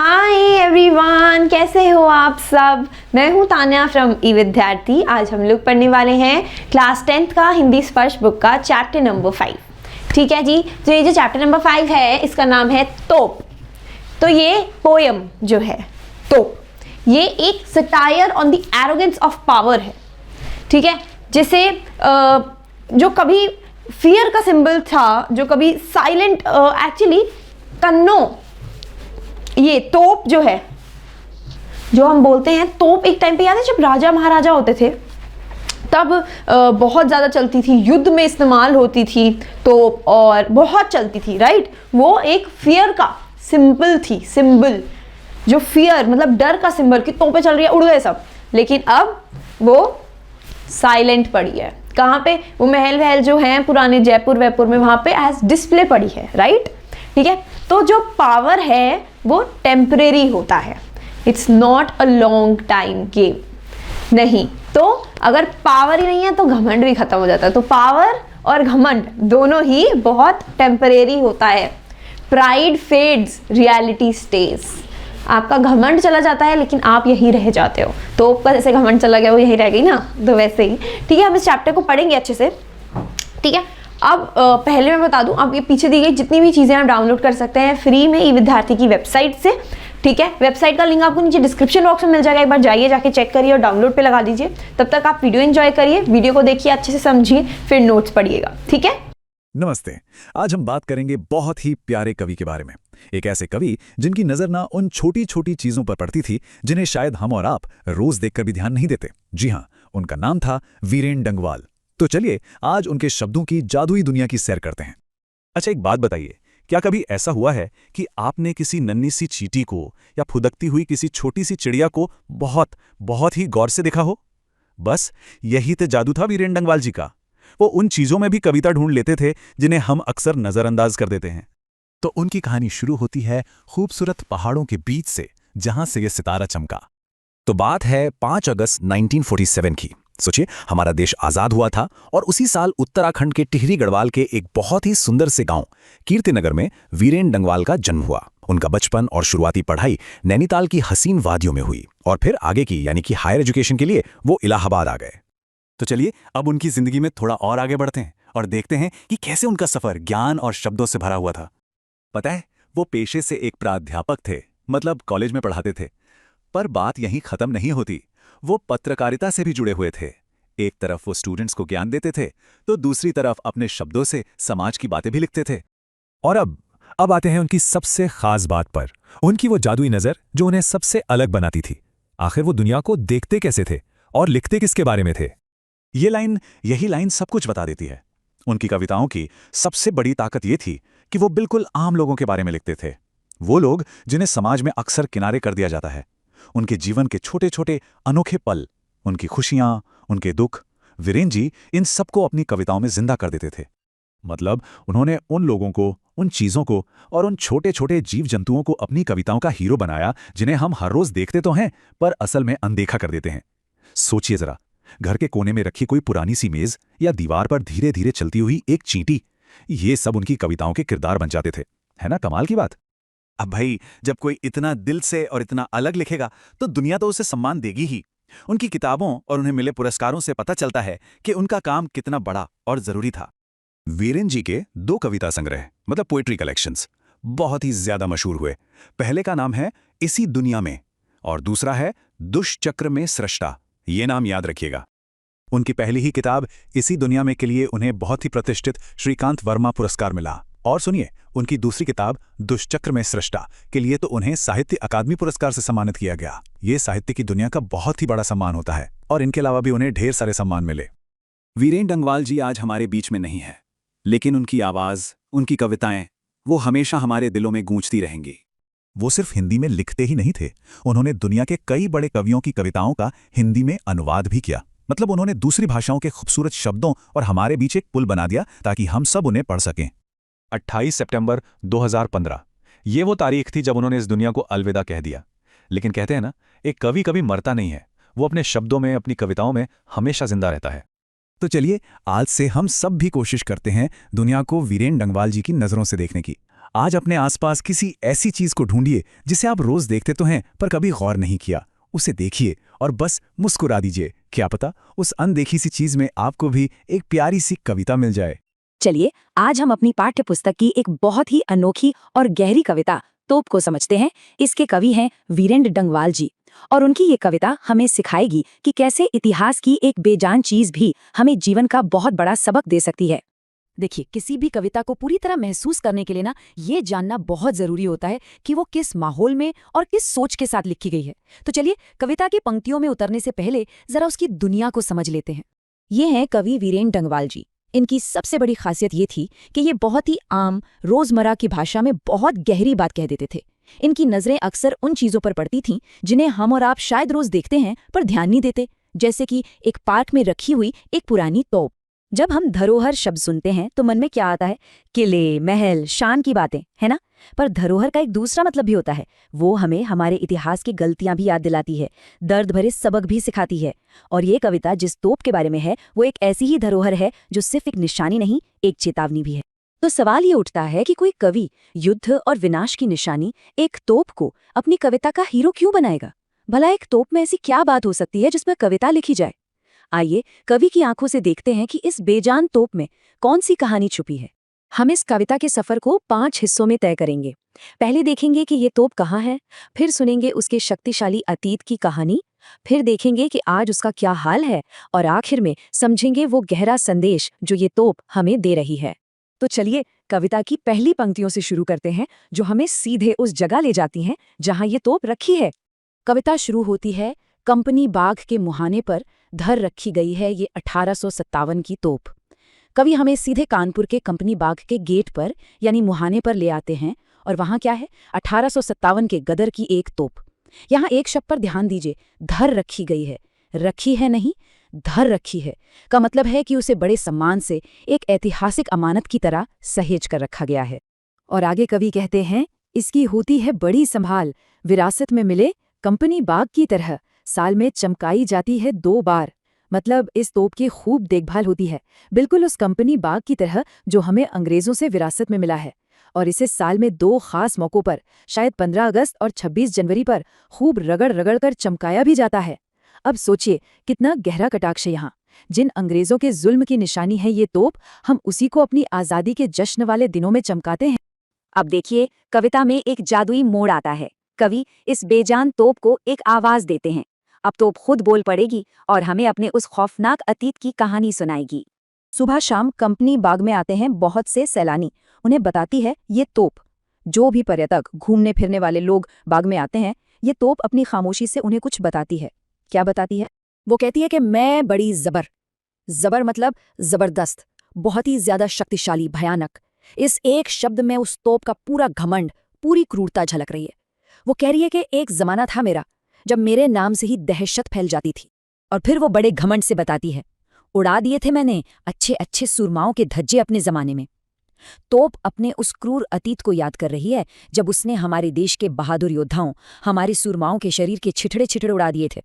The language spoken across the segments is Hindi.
हाय एवरीवन, कैसे हो आप सब। मैं हूँ तान्या फ्रॉम ई विद्यार्थी। आज हम लोग पढ़ने वाले हैं क्लास 10th का हिंदी स्पर्श बुक का चैप्टर नंबर 5। ठीक है जी। तो ये जो चैप्टर नंबर 5 है इसका नाम है तोप। तो ये पोयम जो है तोप, ये एक satire on the arrogance of power है। ठीक है, जिसे जो कभी फियर का सिंबल था, जो कभी साइलेंट, एक्चुअली कन्नो, ये तोप जो है, जो हम बोलते हैं तोप, एक टाइम पे याद है जब राजा महाराजा होते थे तब बहुत ज़्यादा चलती थी, युद्ध में इस्तेमाल होती थी तोप और बहुत चलती थी, राइट। वो एक फियर का सिंबल थी, सिंबल जो फियर मतलब डर का सिंबल कि तोपें चल रही है, उड़ गए सब। लेकिन अब वो साइलेंट पड़ी है। कहाँ पे? वो महल वहल जो हैं पुराने जयपुर वयपुर में, वहाँ पे एज डिस्प्ले पड़ी है, राइट। ठीक है, तो जो पावर है वो टेम्परेरी होता है, it's not a long time game. नहीं तो अगर पावर ही नहीं है तो घमंड भी खत्म हो जाता है। तो पावर और घमंड दोनों ही बहुत टेम्परेरी होता है। Pride fades, reality stage. आपका घमंड चला जाता है लेकिन आप यहीं रह जाते हो। तो आपका जैसे घमंड चला गया वो यहीं रह गई ना, तो वैसे ही। ठीक है, हम इस चैप्टर को पढ़ेंगे अच्छे से। ठीक है, अब पहले मैं बता दूं, अब ये पीछे दी गई जितनी भी चीज़ें आप डाउनलोड कर सकते हैं फ्री में ई विद्यार्थी की वेबसाइट से। ठीक है, वेबसाइट का लिंक आपको नीचे डिस्क्रिप्शन बॉक्स में मिल जाएगा, एक बार जाइए, जाके चेक करिए और डाउनलोड पे लगा दीजिए। तब तक आप वीडियो एंजॉय करिए, वीडियो को देखिए, अच्छे से समझिए, फिर नोट्स पढ़िएगा। ठीक है। नमस्ते। आज हम बात करेंगे बहुत ही प्यारे कवि के बारे में। एक ऐसे कवि जिनकी नजर ना उन छोटी छोटी चीजों पर पड़ती थी जिन्हें शायद हम और आप रोज देखकर भी ध्यान नहीं देते। जी हाँ, उनका नाम था वीरेन डंगवाल। तो चलिए आज उनके शब्दों की जादुई दुनिया की सैर करते हैं। अच्छा, एक बात बताइए, क्या कभी ऐसा हुआ है कि आपने किसी नन्ही सी चींटी को या फुदकती हुई किसी छोटी सी चिड़िया को बहुत बहुत ही गौर से देखा हो? बस यही तो जादू था वीरेन डंगवाल जी का। वो उन चीजों में भी कविता ढूंढ लेते थे जिन्हें हम अक्सर नजरअंदाज कर देते हैं। तो उनकी कहानी शुरू होती है खूबसूरत पहाड़ों के बीच से, जहां से ये सितारा चमका। तो बात है 5 अगस्त 1947 की। सोचिए, हमारा देश आजाद हुआ था और उसी साल उत्तराखंड के टिहरी गढ़वाल के एक बहुत ही सुंदर से गांव कीर्तिनगर में वीरेन डंगवाल का जन्म हुआ। उनका बचपन और शुरुआती पढ़ाई नैनीताल की हसीन वादियों में हुई और फिर आगे की यानी कि हायर एजुकेशन के लिए वो इलाहाबाद आ गए। तो चलिए अब उनकी जिंदगी में थोड़ा और आगे बढ़ते हैं और देखते हैं कि कैसे उनका सफर ज्ञान और शब्दों से भरा हुआ था। पता है, वो पेशे से एक प्राध्यापक थे, मतलब कॉलेज में पढ़ाते थे। पर बात यहीं खत्म नहीं होती। वो पत्रकारिता से भी जुड़े हुए थे। एक तरफ वो स्टूडेंट्स को ज्ञान देते थे तो दूसरी तरफ अपने शब्दों से समाज की बातें भी लिखते थे। और अब आते हैं उनकी सबसे खास बात पर, उनकी वो जादुई नजर जो उन्हें सबसे अलग बनाती थी। आखिर वो दुनिया को देखते कैसे थे और लिखते किसके बारे में थे? यही लाइन सब कुछ बता देती है। उनकी कविताओं की सबसे बड़ी ताकत ये थी कि वो बिल्कुल आम लोगों के बारे में लिखते थे। वो लोग जिन्हें समाज में अक्सर किनारे कर दिया जाता है। उनके जीवन के छोटे छोटे अनोखे पल, उनकी खुशियां, उनके दुख, वीरेन जी इन सबको अपनी कविताओं में जिंदा कर देते थे। मतलब उन्होंने उन लोगों को, उन चीजों को और उन छोटे छोटे जीव जंतुओं को अपनी कविताओं का हीरो बनाया जिन्हें हम हर रोज देखते तो हैं पर असल में अनदेखा कर देते हैं। सोचिए जरा, घर के कोने में रखी कोई पुरानी सी मेज या दीवार पर धीरे धीरे चलती हुई एक चींटी, ये सब उनकी कविताओं के किरदार बन जाते थे। है ना कमाल की बात? अब भाई, जब कोई इतना दिल से और इतना अलग लिखेगा तो दुनिया तो उसे सम्मान देगी ही। उनकी किताबों और उन्हें मिले पुरस्कारों से पता चलता है कि उनका काम कितना बड़ा और जरूरी था। वीरेन जी के 2 कविता संग्रह मतलब पोएट्री कलेक्शंस बहुत ही ज्यादा मशहूर हुए। पहले का नाम है इसी दुनिया में और दूसरा है दुष्चक्र में सृष्टा। ये नाम याद रखिएगा। उनकी पहली ही किताब इसी दुनिया में के लिए उन्हें बहुत ही प्रतिष्ठित श्रीकांत वर्मा पुरस्कार मिला। और सुनिए, उनकी दूसरी किताब दुष्चक्र में सृष्टा के लिए तो उन्हें साहित्य अकादमी पुरस्कार से सम्मानित किया गया। ये साहित्य की दुनिया का बहुत ही बड़ा सम्मान होता है और इनके अलावा भी उन्हें ढेर सारे सम्मान मिले। वीरेन डंगवाल जी आज हमारे बीच में नहीं है, लेकिन उनकी आवाज, उनकी कविताएं वो हमेशा हमारे दिलों में गूंजती रहेंगी। वो सिर्फ हिंदी में लिखते ही नहीं थे, उन्होंने दुनिया के कई बड़े कवियों की कविताओं का हिंदी में अनुवाद भी किया। मतलब उन्होंने दूसरी भाषाओं के खूबसूरत शब्दों और हमारे बीच एक पुल बना दिया ताकि हम सब उन्हें पढ़ सकें। 28 सितंबर 2015 ये वो तारीख थी जब उन्होंने इस दुनिया को अलविदा कह दिया। लेकिन कहते हैं ना, एक कवि कभी मरता नहीं है, वो अपने शब्दों में, अपनी कविताओं में हमेशा जिंदा रहता है। तो चलिए आज से हम सब भी कोशिश करते हैं दुनिया को वीरेन डंगवाल जी की नज़रों से देखने की। आज अपने आसपास किसी ऐसी चीज को ढूंढिए जिसे आप रोज देखते तो हैं पर कभी गौर नहीं किया। उसे देखिए और बस मुस्कुरा दीजिए। क्या पता उस अनदेखी सी चीज में आपको भी एक प्यारी सी कविता मिल जाए। चलिए आज हम अपनी पाठ्य पुस्तक की एक बहुत ही अनोखी और गहरी कविता तोप को समझते हैं। इसके कवि हैं वीरेंद्र डंगवाल जी, और उनकी ये कविता हमें सिखाएगी कि कैसे इतिहास की एक बेजान चीज भी हमें जीवन का बहुत बड़ा सबक दे सकती है। देखिए, किसी भी कविता को पूरी तरह महसूस करने के लिए ना ये जानना बहुत जरूरी होता है कि वो किस माहौल में और किस सोच के साथ लिखी गई है। तो चलिए कविता की पंक्तियों में उतरने से पहले जरा उसकी दुनिया को समझ लेते हैं। ये हैं कवि वीरेंद्र डंगवाल जी। इनकी सबसे बड़ी खासियत ये थी कि ये बहुत ही आम रोजमर्रा की भाषा में बहुत गहरी बात कह देते थे। इनकी नजरें अक्सर उन चीजों पर पड़ती थीं जिन्हें हम और आप शायद रोज देखते हैं पर ध्यान नहीं देते, जैसे कि एक पार्क में रखी हुई एक पुरानी तोप। जब हम धरोहर शब्द सुनते हैं तो मन में क्या आता है? किले, महल, शान की बातें, है ना? पर धरोहर का एक दूसरा मतलब भी होता है। वो हमें हमारे इतिहास की गलतियां भी याद दिलाती है, दर्द भरे सबक भी सिखाती है। और ये कविता जिस तोप के बारे में है वो एक ऐसी ही धरोहर है जो सिर्फ एक निशानी नहीं, एक चेतावनी भी है। तो सवाल ये उठता है कि कोई कवि युद्ध और विनाश की निशानी एक तोप को अपनी कविता का हीरो क्यों बनाएगा? भला एक तोप में ऐसी क्या बात हो सकती है जिसमें कविता लिखी जाए? आइए कवि की आंखों से देखते हैं कि इस बेजान तोप में कौन सी कहानी छुपी है। हम इस कविता के सफर को 5 हिस्सों में तय करेंगे। पहले देखेंगे कि ये तोप कहाँ है, फिर सुनेंगे उसके शक्तिशाली अतीत की कहानी, फिर देखेंगे कि आज उसका क्या हाल है, और आखिर में समझेंगे वो गहरा संदेश जो ये तोप हमें दे रही है। तो चलिए कविता की पहली पंक्तियों से शुरू करते हैं जो हमें सीधे उस जगह ले जाती हैं जहां ये तोप रखी है। कविता शुरू होती है, कंपनी बाग के मुहाने पर धर रखी गई है ये 1857 की तोप। कवि हमें सीधे कानपुर के कंपनी बाग के गेट पर यानी मुहाने पर ले आते हैं, और वहां क्या है? 1857 के गदर की एक तोप। यहाँ एक शब्द पर ध्यान दीजिए, धर रखी गई है। रखी है नहीं, धर रखी है का मतलब है कि उसे बड़े सम्मान से एक ऐतिहासिक अमानत की तरह सहेज कर रखा गया है। और आगे कवि कहते हैं, इसकी होती है बड़ी संभाल, विरासत में मिले कंपनी बाग की तरह, साल में चमकाई जाती है 2 बार। मतलब इस तोप की खूब देखभाल होती है, बिल्कुल उस कंपनी बाग की तरह जो हमें अंग्रेजों से विरासत में मिला है। और इसे साल में 2 खास मौकों पर, शायद 15 अगस्त और 26 जनवरी पर खूब रगड़ रगड़ कर चमकाया भी जाता है। अब सोचिए कितना गहरा कटाक्ष है यहाँ। जिन अंग्रेजों के जुल्म की निशानी है ये तोप, हम उसी को अपनी आज़ादी के जश्न वाले दिनों में चमकाते हैं। अब देखिए कविता में एक जादुई मोड़ आता है। कवि इस बेजान तोप को एक आवाज देते हैं। अब तोप खुद बोल पड़ेगी और हमें अपने उस खौफनाक अतीत की कहानी सुनाएगी। सुबह शाम कंपनी बाग में आते हैं बहुत से सैलानी। उन्हें बताती है ये तोप। जो भी पर्यटक, घूमने फिरने वाले लोग बाग में आते हैं, ये तोप अपनी खामोशी से उन्हें कुछ बताती है। क्या बताती है? वो कहती है कि मैं बड़ी जबर मतलब जबरदस्त, बहुत ही ज्यादा शक्तिशाली, भयानक। इस एक शब्द में उस तोप का पूरा घमंड, पूरी क्रूरता झलक रही है। वो कह रही है कि एक जमाना था मेरा जब मेरे नाम से ही दहशत फैल जाती थी। और फिर वो बड़े घमंड से बताती है, उड़ा दिए थे मैंने अच्छे अच्छे सुरमाओं के धज्जे अपने जमाने में। तोप अपने उस क्रूर अतीत को याद कर रही है जब उसने हमारे देश के बहादुर योद्धाओं, हमारे सुरमाओं के शरीर के छिटड़े छिटड़े उड़ा दिए थे।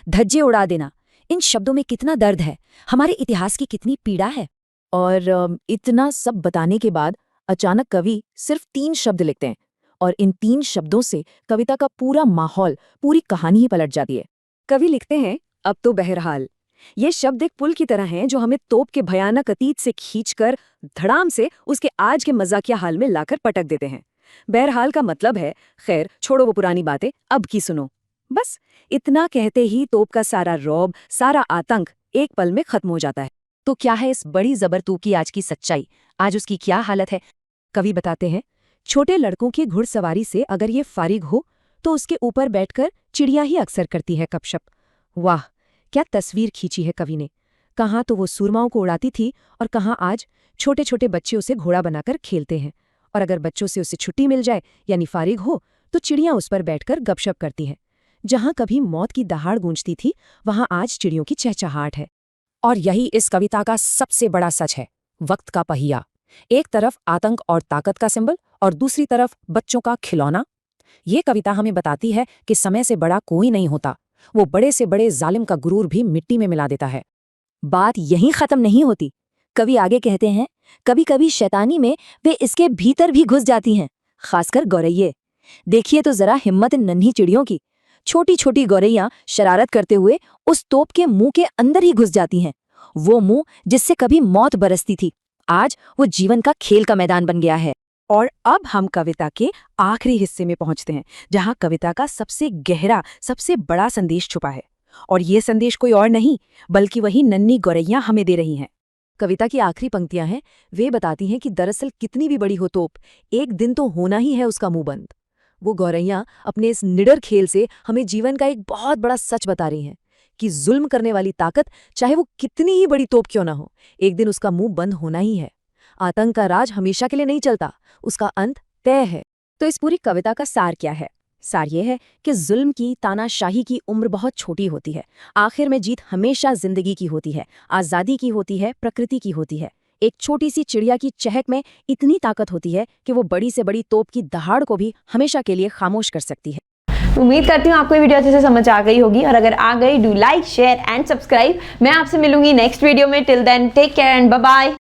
धज्जे उड़ा देना, इन शब्दों में कितना दर्द है, हमारे इतिहास की कितनी पीड़ा है। और इतना सब बताने के बाद अचानक कवि सिर्फ 3 शब्द लिखते हैं, और इन 3 शब्दों से कविता का पूरा माहौल, पूरी कहानी ही पलट जाती है। कवि लिखते हैं, अब तो बहरहाल। ये शब्द एक पुल की तरह हैं जो हमें तोप के भयानक अतीत से खींचकर धड़ाम से उसके आज के मजाकिया हाल में लाकर पटक देते हैं। बहरहाल का मतलब है, खैर छोड़ो वो पुरानी बातें, अब की सुनो। बस इतना कहते ही तोप का सारा रौब, सारा आतंक एक पल में खत्म हो जाता है। तो क्या है इस बड़ी जबर तोप की आज की सच्चाई? आज उसकी क्या हालत है? कवि बताते हैं, छोटे लड़कों की घुड़सवारी से अगर ये फारिग हो तो उसके ऊपर बैठकर चिड़ियां ही अक्सर करती है गपशप। वाह, क्या तस्वीर खींची है कवि ने। कहाँ तो वो सुरमाओं को उड़ाती थी और कहाँ आज छोटे छोटे बच्चे उसे घोड़ा बनाकर खेलते हैं। और अगर बच्चों से उसे छुट्टी मिल जाए यानी फारिग हो तो चिड़ियां उस पर बैठकर गपशप करती हैं। जहां कभी मौत की दहाड़ गूंजती थी वहां आज चिड़ियों की चहचहाट है। और यही इस कविता का सबसे बड़ा सच है, वक्त का पहिया। एक तरफ आतंक और ताकत का सिंबल और दूसरी तरफ बच्चों का खिलौना। ये कविता हमें बताती है कि समय से बड़ा कोई नहीं होता, वो बड़े से बड़े जालिम का गुरूर भी मिट्टी में मिला देता है। बात यहीं खत्म नहीं होती। कवि आगे कहते हैं कभी कभी शैतानी में वे इसके भीतर भी घुस जाती हैं, खासकर गौरैये। देखिए तो जरा हिम्मत इन नन्ही चिड़ियों की। छोटी छोटी गौरैया शरारत करते हुए उस तोप के मुंह के अंदर ही घुस जाती हैं। वो मुंह जिससे कभी मौत बरसती थी, आज वो जीवन का खेल का मैदान बन गया है। और अब हम कविता के आखिरी हिस्से में पहुंचते हैं, जहां कविता का सबसे गहरा, सबसे बड़ा संदेश छुपा है। और ये संदेश कोई और नहीं बल्कि वही नन्ही गौरैया हमें दे रही हैं। कविता की आखिरी पंक्तियां हैं, वे बताती हैं कि दरअसल कितनी भी बड़ी हो तोप, एक दिन तो होना ही है उसका मुंह बंद। वो गौरैया अपने इस निडर खेल से हमें जीवन का एक बहुत बड़ा सच बता रही हैं कि जुल्म करने वाली ताकत, चाहे वो कितनी ही बड़ी तोप क्यों ना हो, एक दिन उसका मुंह बंद होना ही है। आतंक का राज हमेशा के लिए नहीं चलता, उसका अंत तय है। तो इस पूरी कविता का सार क्या है? सार ये है कि जुल्म की, तानाशाही की उम्र बहुत छोटी होती है। आखिर में जीत हमेशा जिंदगी की होती है, आज़ादी की होती है, प्रकृति की होती है। एक छोटी सी चिड़िया की चहक में इतनी ताकत होती है कि वो बड़ी से बड़ी तोप की दहाड़ को भी हमेशा के लिए खामोश कर सकती है। उम्मीद करती हूँ आपको ये वीडियो अच्छे से समझ आ गई होगी, और अगर आ गई, do like, share and subscribe. मैं आपसे मिलूंगी नेक्स्ट वीडियो में। Till then take care and bye bye.